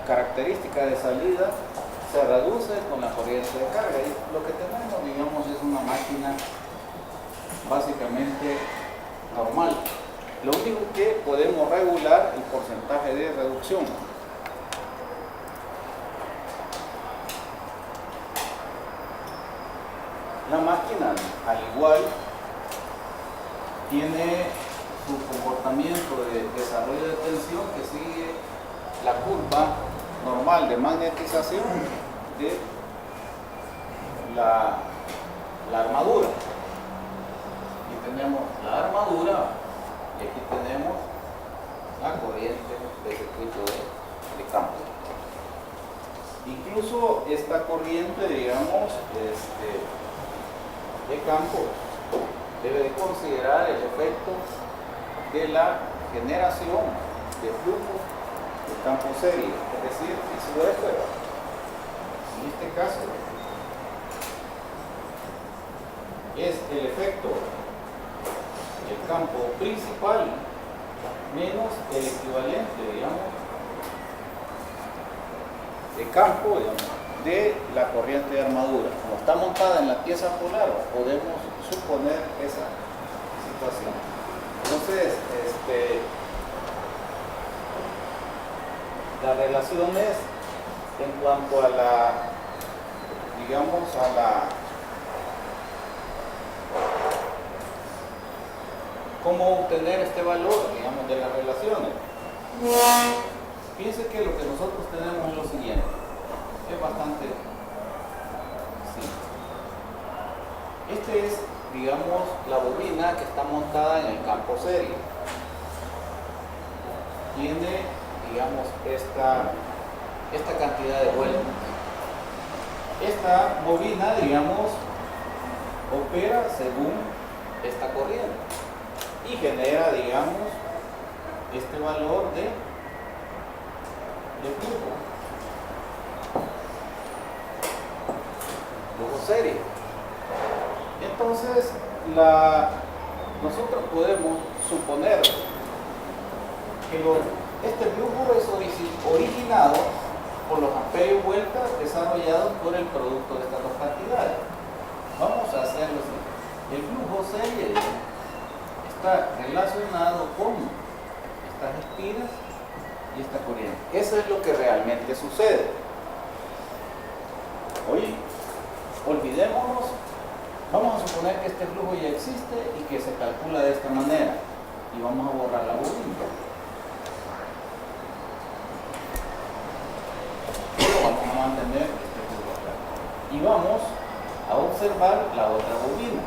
característica de salida se reduce con la corriente de carga. Y lo que tenemos, digamos, es una máquina básicamente normal. Lo único que podemos regular el porcentaje de reducción. La máquina, al igual, tiene su comportamiento de desarrollo de tensión que sigue la curva normal de magnetización de la armadura. Aquí tenemos la armadura y aquí tenemos la corriente de circuito de campo. Incluso esta corriente, digamos, de campo debe de considerar el efecto de la generación de flujo de campo serie, es decir, el flujo de fuera. En este caso es el efecto del campo principal menos el equivalente, digamos, de campo, digamos, de la corriente de armadura. Como está montada en la pieza polar, podemos suponer esa situación. Entonces, las relaciones en cuanto a la, digamos, cómo obtener este valor, digamos, de las relaciones. Piense que lo que nosotros tenemos es lo siguiente. Es bastante simple. Este es, digamos, la bobina que está montada en el campo serie. Tiene, digamos, esta cantidad de vueltas. Esta bobina, digamos, opera según esta corriente y genera, digamos, este valor de flujo serie. Entonces, nosotros podemos suponer que este flujo es originado por los amperios vueltas desarrollados por el producto de estas dos cantidades. Vamos a hacerlo así. El flujo serie está relacionado con estas espiras y esta corriente. Eso es lo que realmente sucede. Oye, olvidémonos, vamos a suponer que este flujo ya existe y que se calcula de esta manera y vamos a borrar la bobina. Pero vamos a mantener este flujo acá y vamos a observar la otra bobina.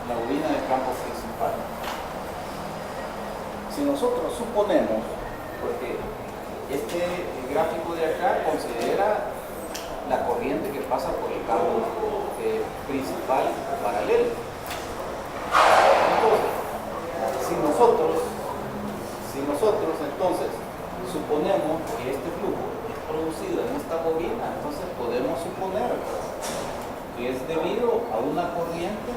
La bobina del campo principal. Si nosotros suponemos, porque este gráfico de acá considera la corriente que pasa por el campo principal paralelo. Entonces, si nosotros entonces suponemos que este flujo es producido en esta bobina, entonces podemos suponer que es debido a una corriente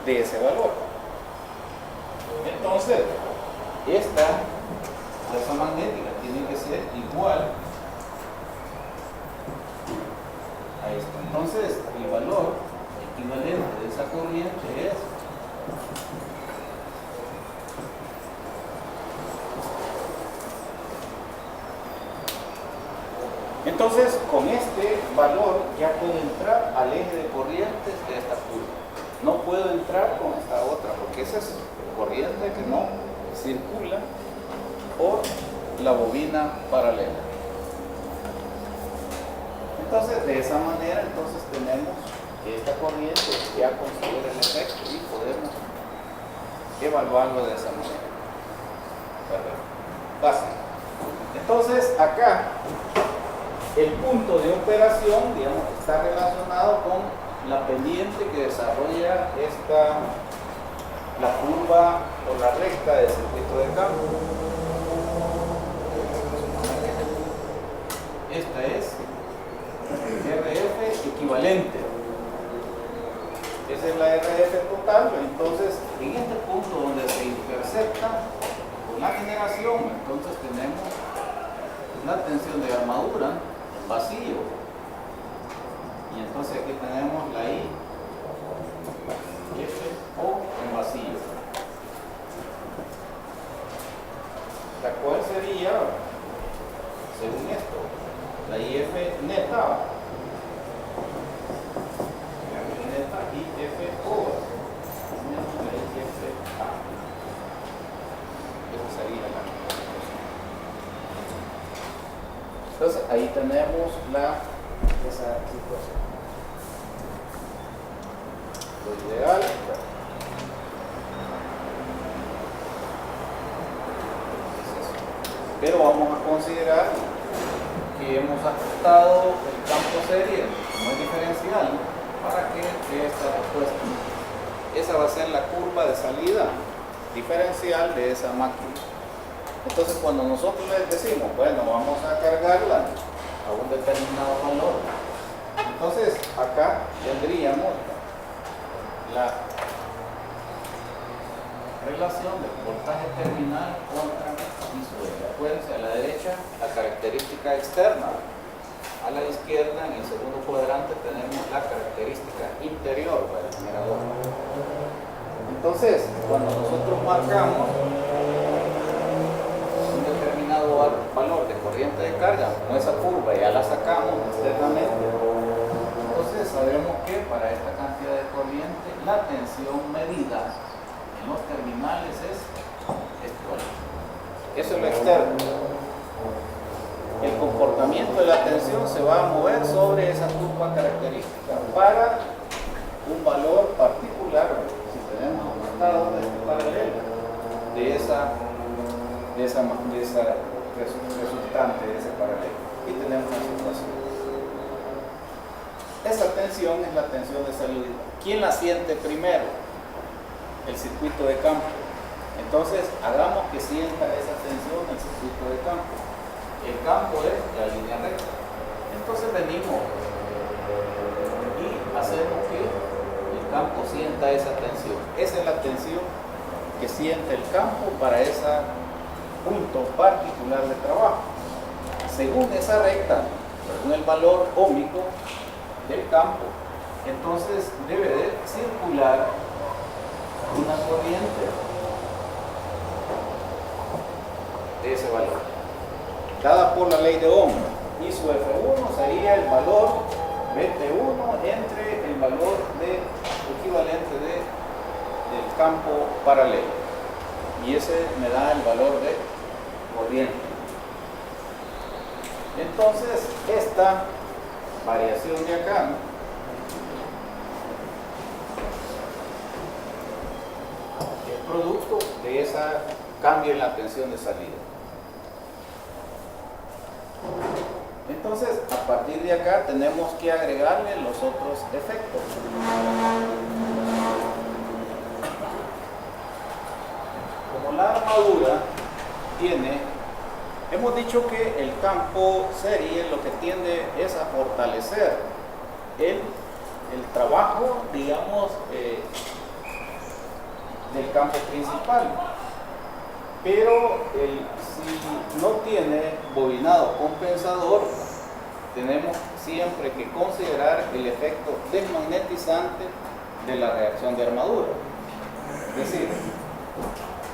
de ese valor. Entonces, esta fuerza magnética tiene que ser igual a esta. Entonces, el valor equivalente de esa corriente es entonces, con este valor ya puedo entrar al eje de corrientes de esta curva. No puedo entrar con esta otra, porque esa es corriente que no circula por la bobina paralela. Entonces, de esa manera, entonces tenemos que esta corriente ya considera el efecto y podemos evaluarlo de esa manera. Fácil. Entonces, acá el punto de operación, digamos, está relacionado con la pendiente que desarrolla la curva o la recta del circuito de campo. Esta es RF equivalente. Esa es la RF total, entonces En este punto donde se intercepta con la generación, entonces tenemos la tensión de armadura en vacío. Y entonces aquí tenemos la I, F, O en vacío. La cual sería, según esto, la IF neta. IFO. La IFA. Esa sería la. Entonces ahí tenemos esa situación. Lo ideal. Pero vamos a considerar que hemos ajustado el campo serie como es diferencial para que dé esta respuesta. Esa va a ser la curva de salida diferencial de esa máquina. Entonces cuando nosotros les decimos, bueno, vamos a cargarla a un determinado valor, entonces acá tendríamos la relación del voltaje terminal contra Acuérdense, a la derecha la característica externa, a la izquierda en el segundo cuadrante tenemos la característica interior para el generador. Entonces, cuando nosotros marcamos un determinado valor de corriente de carga, como esa curva ya la sacamos externamente, entonces sabemos que para esta cantidad de corriente la tensión medida en los terminales es esto. Eso es lo externo. El comportamiento de la tensión se va a mover sobre esa curva característica para un valor particular, si tenemos un estado de este paralelo, de esa resultante de ese paralelo. Y tenemos una situación. Esa tensión es la tensión de salida. ¿Quién la siente primero? El circuito de campo. Entonces, hagamos que sienta esa tensión el circuito de campo. El campo es la línea recta. Entonces venimos y hacemos que el campo sienta esa tensión. Esa es la tensión que siente el campo para ese punto particular de trabajo. Según esa recta, según el valor óhmico del campo, entonces debe de circular una corriente de ese valor, dada por la ley de Ohm, y su F1 sería el valor BT1 entre el valor equivalente del campo paralelo, y ese me da el valor de corriente. Entonces esta variación de acá es producto de ese cambio en la tensión de salida. Entonces, a partir de acá tenemos que agregarle los otros efectos. Como la armadura tiene, hemos dicho que el campo serie lo que tiende es a fortalecer el trabajo, digamos, del campo principal. Pero si no tiene bobinado compensador, tenemos siempre que considerar el efecto desmagnetizante de la reacción de armadura. Es decir,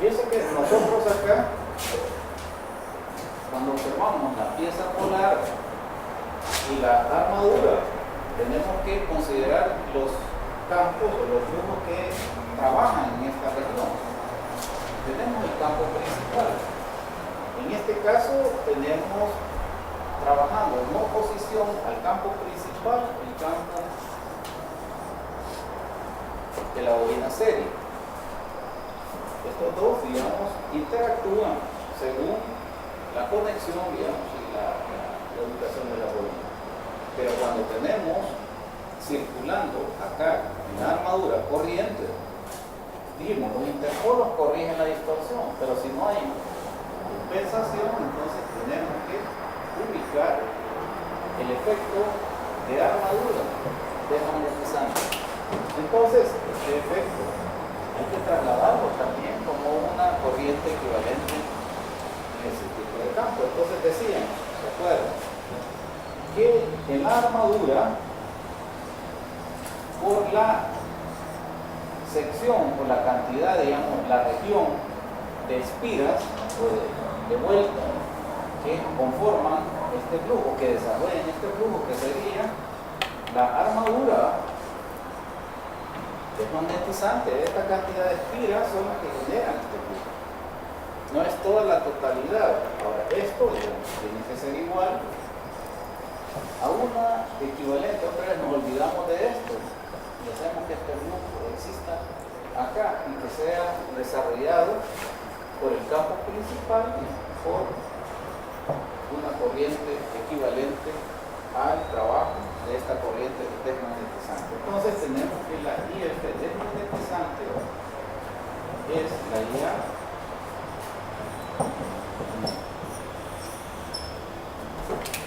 fíjense que nosotros acá, cuando observamos la pieza polar y la armadura, tenemos que considerar los campos o los flujos que trabajan en esta región. Tenemos el campo principal. En este caso tenemos trabajando en oposición al campo principal el campo de la bobina serie. Estos dos, digamos, interactúan según la conexión, digamos, y la ubicación de la bobina. Pero cuando tenemos circulando acá en la armadura corriente, dijimos, los interpolos corrigen la distorsión, pero si no hay compensación, entonces tenemos que ubicar el efecto de armadura desmagnetizante. Entonces, este efecto hay que trasladarlo también como una corriente equivalente en ese tipo de campo. Entonces decíamos, ¿se acuerdan? Que en la armadura, por la sección, por la cantidad, digamos, la región de espiras o de vuelta que conforman este flujo, que desarrollan este flujo, que sería la armadura desmagnetizante. Esta cantidad de espiras son las que generan este flujo. No es toda la totalidad. Ahora, esto, digamos, tiene que ser igual a una equivalente. Otra vez nos olvidamos de esto y hacemos que este flujo exista acá y que sea desarrollado por el campo principal y por una corriente equivalente al trabajo de esta corriente desmagnetizante. Entonces tenemos que la IF desmagnetizante es la IA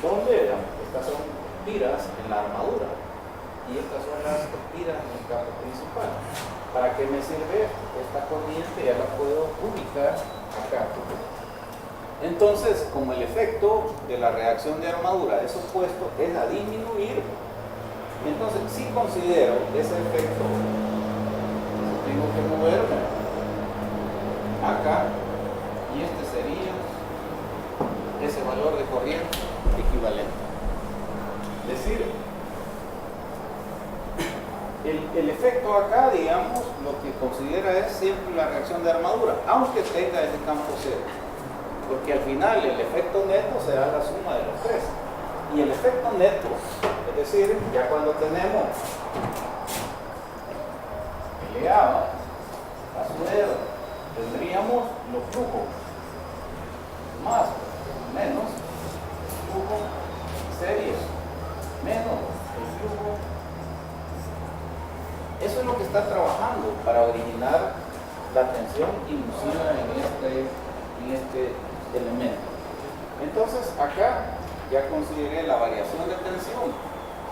donde estas son espiras en la armadura y estas son las espiras en el campo principal. ¿Para qué me sirve esta corriente? Ya la puedo ubicar acá. Entonces, como el efecto de la reacción de armadura es opuesto, es a disminuir. Entonces, si considero ese efecto, tengo que moverme acá y este sería ese valor de corriente equivalente. Es decir, el efecto acá, digamos, lo que considera es siempre la reacción de armadura, aunque tenga ese campo cero. Porque al final el efecto neto será la suma de los tres. Y el efecto neto, es decir, ya cuando tenemos LA a su dedo, tendríamos los flujos más menos flujo serie menos el flujo. Eso es lo que está trabajando para originar la tensión inducida en este elemento. Entonces acá ya consideré la variación de tensión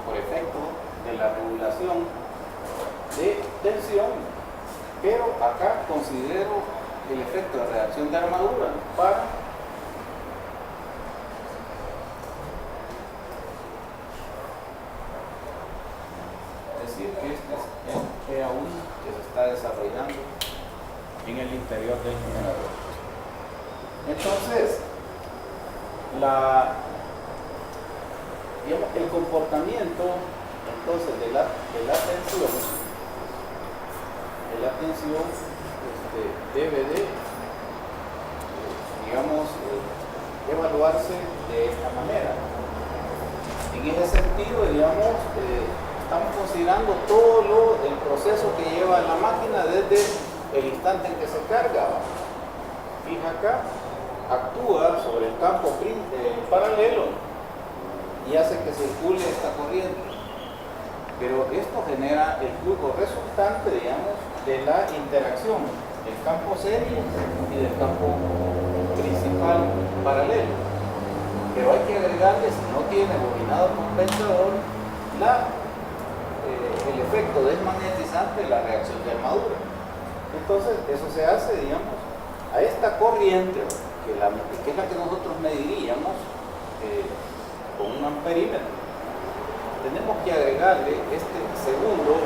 por efecto de la regulación de tensión, pero acá considero el efecto de reacción de armadura para decir que este es el PA1 que se está desarrollando en el interior del generador. Entonces, el comportamiento entonces de la tensión debe de, digamos, evaluarse de esta manera. En ese sentido, digamos, estamos considerando todo el proceso que lleva la máquina desde el instante en que se carga. Fija acá, actúa sobre el campo paralelo y hace que circule esta corriente. Pero esto genera el flujo resultante, digamos, de la interacción del campo serie y del campo principal paralelo. Pero hay que agregarle, si no tiene bobinado compensador, el efecto desmagnetizante de la reacción de armadura. Entonces, eso se hace, digamos, a esta corriente, que es la que nosotros mediríamos con un amperímetro. Tenemos que agregarle este segundo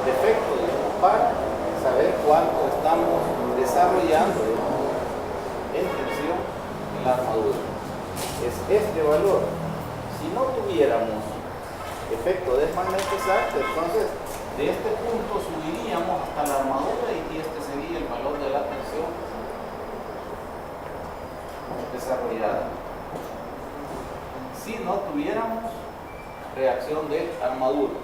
defecto, digamos, para saber cuánto estamos desarrollando en tensión en la armadura. Es este valor. Si no tuviéramos efecto desmagnetizante, entonces de este punto subiríamos hasta la armadura y este sería el valor de la tensión desarrollada. Si no tuviéramos reacción de armadura.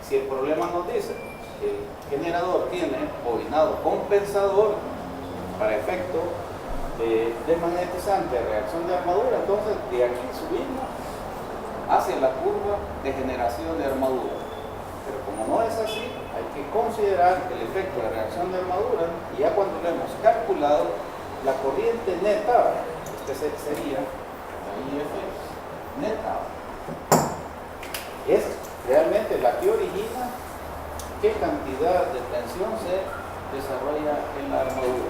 Si el problema nos dice que el generador tiene bobinado compensador para efecto desmagnetizante, reacción de armadura, entonces de aquí subimos hacia la curva de generación de armadura. Pero como no es así, hay que considerar el efecto de reacción de armadura y ya cuando lo hemos calculado, la corriente neta, sería la IF neta, es realmente la que origina qué cantidad de tensión se desarrolla en la armadura.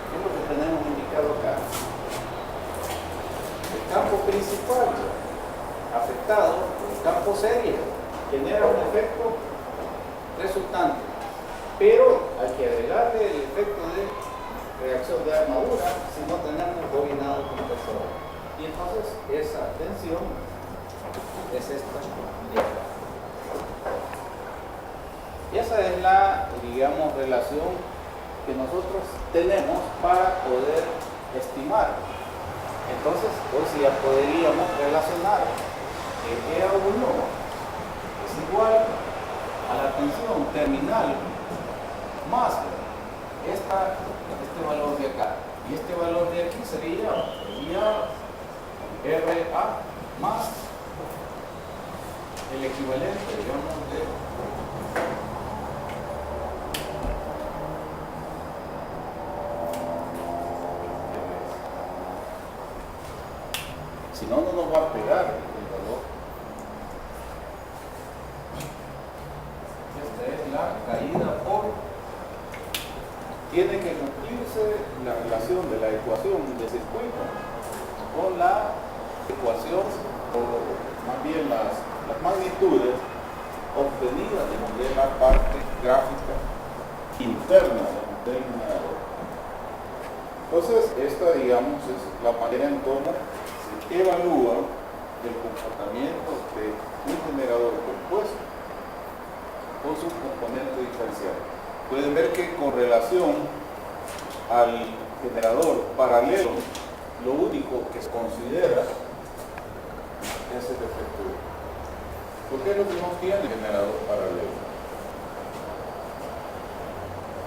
¿Qué es lo que tenemos indicado acá? El campo principal afectado, el campo serie, genera un efecto resultante, pero hay que agregarle el efecto de reacción de armadura si no tenemos bobinado compresor. Y entonces esa tensión es esta de acá. Y esa es la, digamos, relación que nosotros tenemos para poder estimar. Entonces, hoy sí ya podríamos relacionar que EA1 es igual a la tensión terminal más este valor de acá. Y este valor de aquí sería RA más el equivalente, digamos, de si no, no nos va a pegar el valor. Esta es la caída por... Tiene que cumplirse la relación de la ecuación de circuito con la ecuación, o más bien las magnitudes obtenidas de la parte gráfica interna del generador. Entonces, esta, digamos, es la manera en cómo evalúa el comportamiento de un generador compuesto con su componente diferencial. Pueden ver que con relación al generador paralelo, lo único que se considera es el efecto. ¿Por qué es lo que no tiene generador paralelo?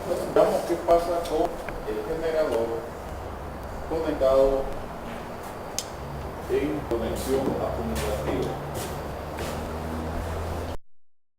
Entonces, veamos qué pasa con el generador conectado en conexión acumulativa.